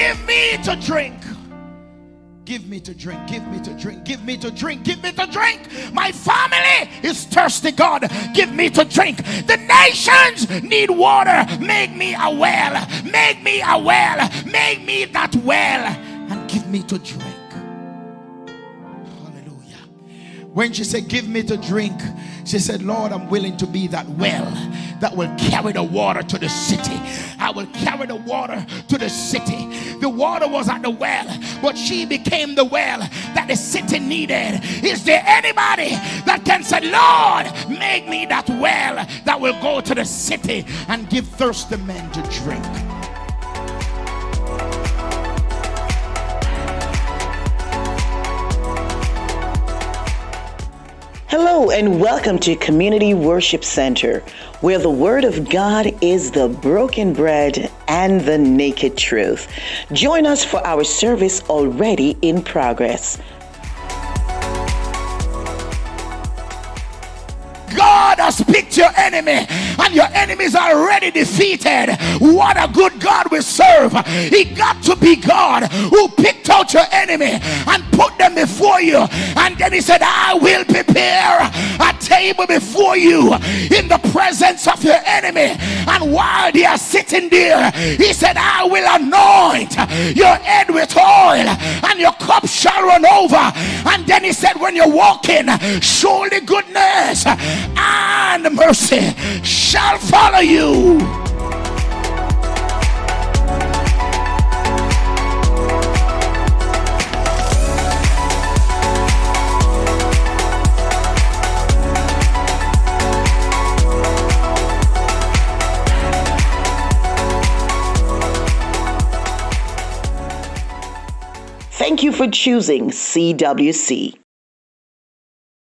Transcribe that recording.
give me to drink. Give me to drink, give me to drink, give me to drink, give me to drink. My family is thirsty, God. Give me to drink. The nations need water. Make me a well. Make me a well. Make me that well. And give me to drink. Hallelujah. When she said, give me to drink, she said, Lord, I'm willing to be that well that will carry the water to the city. I will carry the water to the city. The water was at the well, but she became the well that the city needed. Is there anybody that can say, Lord, make me that well that will go to the city and give thirsty men to drink? Hello and welcome to Community Worship Center, where the Word of God is the broken bread and the naked truth. Join us for our service already in progress. God has picked your enemy, and your enemies are already defeated. What a good God we serve. He got to be God who picked out your enemy and put them before you, and then he said, I will prepare a table before you in the presence of your enemy. And while they are sitting there, he said, I will anoint your head with oil, and your cup shall run over. And then he said, when you're walking, surely goodness and mercy shall follow you. Thank you for choosing CWC.